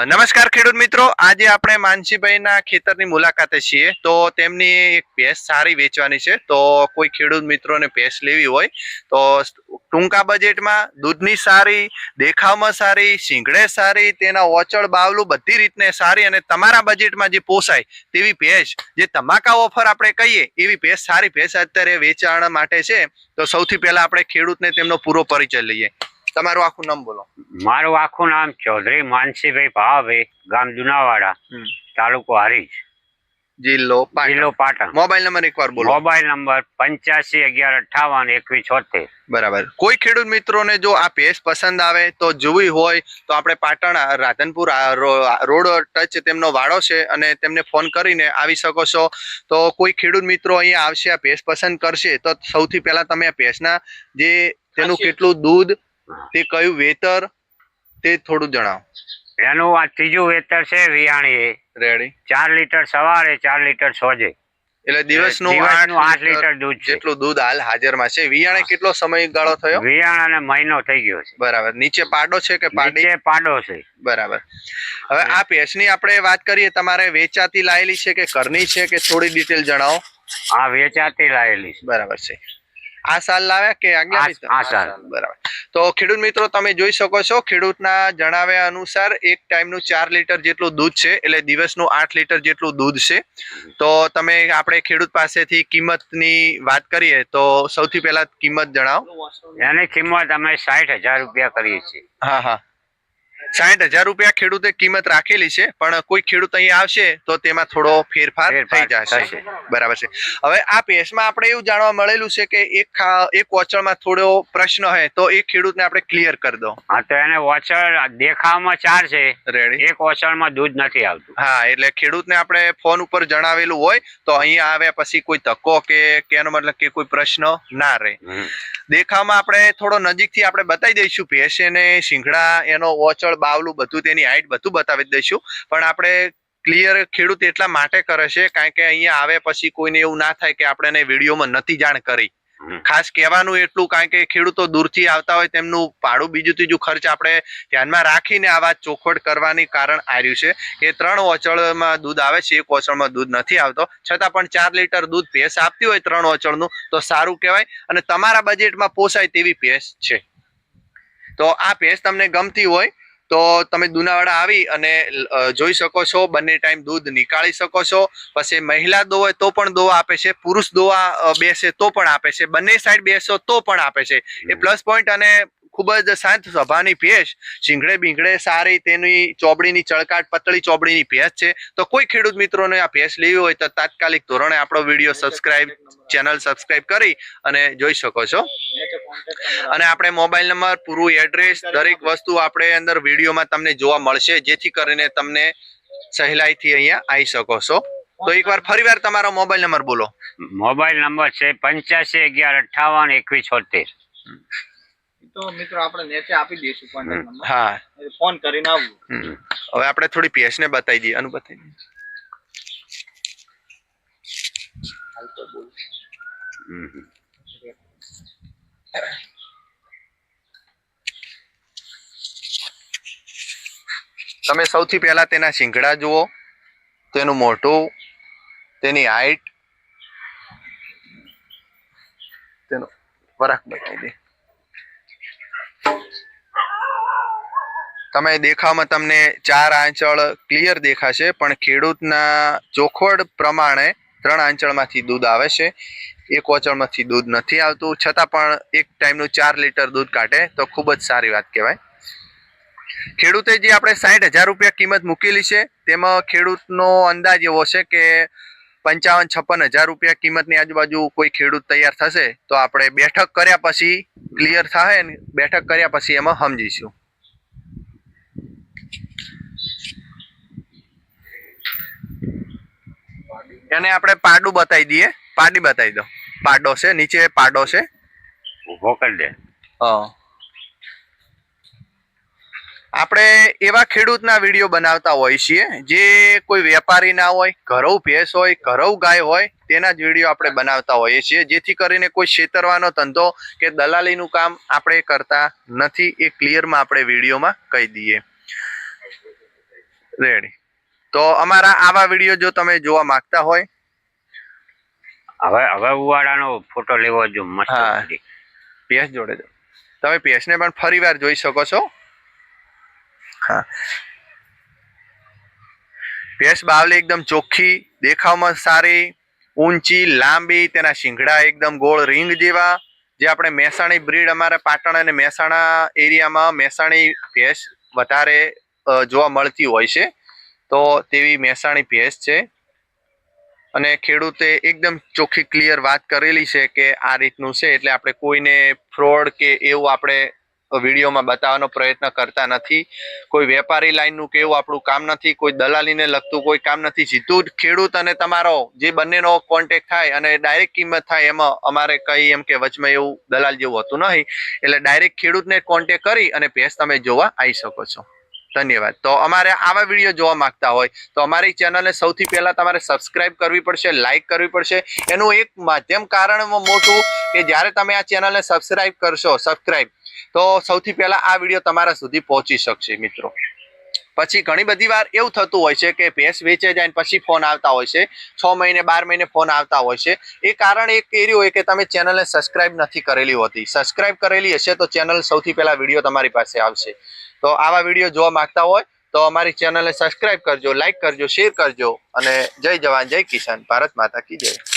નમસ્કાર ખેડૂત મિત્રો, આજે આપણે માનસીભાઈના ખેતરની મુલાકાતે છીએ. તો તેમની એક ભેંસ સારી વેચવાની છે. તો કોઈ ખેડૂત મિત્રોને ભેંસ લેવી હોય તો ટૂંકા બજેટમાં, દૂધની સારી, દેખાવમાં સારી, શીંગડે સારી, તેના ઓચળ બાવલું બધી રીતને સારી અને તમારા બજેટમાં જે પોસાય તેવી ભેંસ, જે ધમાકા ઓફર આપણે કહીએ એવી ભેંસ, સારી ભેંસ અત્યારે વેચાણ માટે છે. તો સૌથી પહેલા આપણે ખેડૂતને તેમનો પૂરો પરિચય લઈએ. તમારું આખું નામ બોલો. મારું આખું નામ ચૌધરી માનસીભાઈ ભાવાભાઈ, ગામ દુનાવાડા, તાલુકો હારીજ, જિલ્લો પાટણ. મોબાઈલ નંબર એકવાર બોલો. Mobile number 8511582176. બરાબર. કોઈ ખેડૂત મિત્રોને જો આ ભેંસ પસંદ આવે તો જોવી હોય તો આપણે પાટણ રાધનપુર રોડ ટચ તેમનો વાડો છે અને તેમને ફોન કરીને આવી શકો છો. તો કોઈ ખેડૂત મિત્રો અહીંયા આવશે, આ ભેંસ પસંદ કરશે તો સૌથી પહેલા તમે આ ભેંસના જે તેનું કેટલું દૂધ, તે કયું વેતર, તે થોડું જણાવો. એનું આ ત્રીજું વેતર છે. વિયાણી રેડી. 4 લીટર સવારે, 4 લીટર સોજે, એટલે દિવસનું 8 લીટર દૂધ છે. જેટલું દૂધ હાલ હાજરમાં છે. વિયાણે કેટલો સમયગાળો થયો? વિયાણાને મહિનો થઈ ગયો છે. બરાબર. નીચે પાડો છે કે પાડી? નીચે પાડો છે. બરાબર. હવે આ ભેંસની આપણે વાત કરીએ, તમારે વેચાતી લાયેલી છે કે ઘરની છે, કે થોડી ડિટેલ જણાવો. આ વેચાતી લાયેલી છે. બરાબર છે. આ સાલ લાવ્યા કે આગલા? આ સાલ. બરાબર. તો ખેડૂત મિત્રો તમે જોઈ શકો છો, ખેડૂતના જણાવ્યા અનુસાર એક ટાઈમનું 4 લીટર જેટલું દૂધ છે, એટલે દિવસનું 8 લીટર જેટલું દૂધ છે. તો તમે આપણે ખેડૂત પાસેથી કિંમતની વાત કરીએ તો સૌથી પહેલા કિંમત જણાવો. એની કિંમત અમે 60,000 રૂપિયા કરીએ છીએ. હા, 60,000 રૂપિયા ખેડૂતે કિંમત રાખેલી છે, પણ કોઈ ખેડૂત અહીંયા આવશે તો તેમાં થોડો ફેરફાર થઈ જશે. બરાબર છે. હવે આ ભેંસમાં આપણે એવું જાણવા મળેલું છે કે એક ઓચળમાં થોડો પ્રશ્ન હોય તો એ ખેડૂતને આપણે ક્લિયર કરી દો. હા, તો એને ઓચળ દેખાવમાં 4 છે, રેડી. એક ઓચળમાં દૂધ નથી આવતું. હા, એટલે ખેડૂતને આપણે ફોન ઉપર જણાવેલું હોય તો અહીંયા આવ્યા પછી કોઈ ધક્કો કે એનો મતલબ કે કોઈ પ્રશ્ન ના રહે. દેખાવમાં આપણે થોડો નજીકથી આપણે બતાવી દઈશું ભેંસ, એને શીંગડા, એનો ઓચળ બાવલું બધું, તેની હાઈટ બધું બતાવી દઈશું. પણ આપણે ક્લિયર ખેડૂત એટલા માટે કરે છે કારણ કે અહીંયા આવે પછી કોઈને એવું ના થાય કે આપણે એને વિડીયોમાં નથી જાણ કરી. ખાસ કહેવાનું એટલું, કારણ કે ખેડૂતો દૂરથી આવતા હોય, તેમનું ભાડું બીજું ત્રીજું ખર્ચ આપણે ધ્યાનમાં રાખીને આ વાત ચોખવટ કરવાની કારણ આવ્યું છે કે 3 ઓચળમાં દૂધ આવે છે, એક ઓચળમાં દૂધ નથી આવતો. છતાં પણ 4 લીટર દૂધ ભેંસ આપતી હોય 3 ઓચળનું તો સારું કહેવાય અને તમારા બજેટમાં પોસાય તેવી ભેંસ છે. તો આ ભેંસ તમને ગમતી હોય તો તમે દુનાવાડા આવી અને જોઈ શકો છો. બંને ટાઈમ દૂધ નીકાળી શકો છો. પછી મહિલા દોવા તો પણ દોવા આપે છે, પુરુષ દોવા બેસે તો પણ આપે છે, બંને સાઈડ બેસો તો પણ આપે છે. એ પ્લસ પોઈન્ટ. અને ખૂબ જ શાંત સ્વભાવની ભેંસ, શીંગડે બીંગડે સારી, તેની ચોબડીની ચળકાટ, પતળી ચોબડીની ભેંસ છે. તો કોઈ ખેડૂત મિત્રોને આ ભેંસ લેવી હોય તો તાત્કાલિક ધોરણે આપણો વિડીયો ચેનલ સબસ્ક્રાઇબ કરી અને જોઈ શકો છો. અને આપણે મોબાઈલ નંબર, પૂરું એડ્રેસ, દરેક વસ્તુ આપણે અંદર વિડીયોમાં તમને જોવા મળશે, જેથી કરીને તમને સહેલાઈથી અહીંયા આવી શકો છો. તો એકવાર ફરીવાર તમારો મોબાઈલ નંબર બોલો. મોબાઈલ નંબર છે 8511582176. તો મિત્રો આપણે નીચે આપી દઈશું કોન્ટેક્ટ નંબર. હા, ફોન કરીને આવવું. હવે આપણે થોડી ભેંસને બતાવી દઈએ. અનુ બતાવી દઈએ. તમે સૌથી પહેલા તેના શીંગડા જુઓ, તેનું મોઢું, તેની હાઈટ, તેનો વરાક બતાવી દે. તમે દેખાવમાં તમને 4 આંચળ ક્લિયર દેખાશે, પણ ખેડૂતના ચોખવટ પ્રમાણે 3 આંચળમાંથી દૂધ આવે છે, એક ઓચળમાંથી દૂધ નથી આવતું. છતાં પણ એક ટાઈમનું 4 લીટર દૂધ કાઢે તો ખૂબ જ સારી વાત કહેવાય. ખેડૂતે જે આપણે 60,000 રૂપિયા કિંમત મૂકેલી છે, તેમાં ખેડૂતનો અંદાજ એવો છે કે 55-56 હજાર રૂપિયા કિંમતની આજુબાજુ કોઈ ખેડૂત તૈયાર થશે તો આપણે બેઠક કર્યા પછી ક્લિયર થાય ને, બેઠક કર્યા પછી એમાં સમજીશું. એને આપણે પાડું બતાવી દઈએ. પાડી બતાવી દો. પાડો છે, નીચે પાડો છે. ઉભો કરી દે. આપણે એવા ખેડૂતના વિડીયો બનાવતા હોય છીએ જે કોઈ વેપારી ના હોય, ઘરવ ભેંસ હોય, ઘરવ ગાય હોય, તેના જ વિડીયો આપણે બનાવતા હોઈએ છીએ, જેથી કરીને કોઈ છેતરવાનો ધંધો કે દલાલીનું કામ આપણે કરતા નથી. એ ક્લિયરમાં આપણે વિડીયોમાં કહી દઈએ. રેડી. તો અમારા આવા વિડીયો જો તમે જોવા માંગતા હોય, હવે ઉવાડાનો ફોટો લેવો જો મસ્ત હા. કરી. ભેંસ જોડે જો તમે ભેંસને પણ ફરીવાર જોઈ શકો છો. હા, ભેંસ બાવલી એકદમ ચોખ્ખી, દેખાવમાં સારી, ઊંચી, લાંબી, તેના શિંગડા એકદમ ગોળ રીંગ જેવા. જે આપણે મહેસાણી બ્રીડ અમારા પાટણ અને મહેસાણા એરિયામાં મહેસાણી ભેંસ વધારે જોવા મળતી હોય છે. તો તેવી મહેસાણી ભેંસ છે અને ખેડૂતે એકદમ ચોખ્ખી ક્લિયર વાત કરેલી છે કે આ રીતનું છે. એટલે આપણે કોઈને ફ્રોડ કે એવું આપણે વિડીયોમાં બતાવવાનો પ્રયત્ન કરતા નથી. કોઈ વેપારી લાઈનનું કે એવું આપણું કામ નથી, કોઈ દલાલીને લગતું કોઈ કામ નથી. સીધું ખેડૂત અને તમારો જે બંનેનો કોન્ટેક્ટ થાય અને ડાયરેક્ટ કિંમત થાય, એમાં અમારે કઈ એમ કે વચમાં એવું દલાલ જેવું હોતું નહીં. એટલે ડાયરેક્ટ ખેડૂતને કોન્ટેક્ટ કરી અને ભેંસ તમે જોવા આવી શકો છો. ધન્યવાદ. તો અમારે આવા વિડીયો જોવા માંગતા હોય તો અમારી ચેનલને સૌથી પહેલા તમારે સબસ્ક્રાઇબ કરવી પડશે, લાઇક કરવી પડશે. એનું એક માધ્યમ કારણ મોટું કે જ્યારે તમે આ ચેનલને સબસ્ક્રાઇબ કરશો, તો સૌથી પહેલા આ વિડીયો તમારા સુધી પહોંચી શકશે મિત્રો. પછી ઘણી બધી વાર એવું થતું હોય છે કે ભેંસ વેચે જાય પછી ફોન આવતા હોય છે, 6 મહિને 12 મહિને ફોન આવતા હોય છે. એ કારણ એક એર્યું હોય કે તમે ચેનલને સબસ્ક્રાઇબ નથી કરેલી હોતી. સબસ્ક્રાઇબ કરેલી હશે તો ચેનલ સૌથી પહેલા વિડીયો તમારી પાસે આવશે. તો આવા વિડીયો જોવા માંગતા હોય તો અમારી ચેનલને સબસ્ક્રાઇબ કરજો, લાઇક કરજો, શેર કરજો અને જય જવાન જય કિસાન, ભારત માતા કી જય.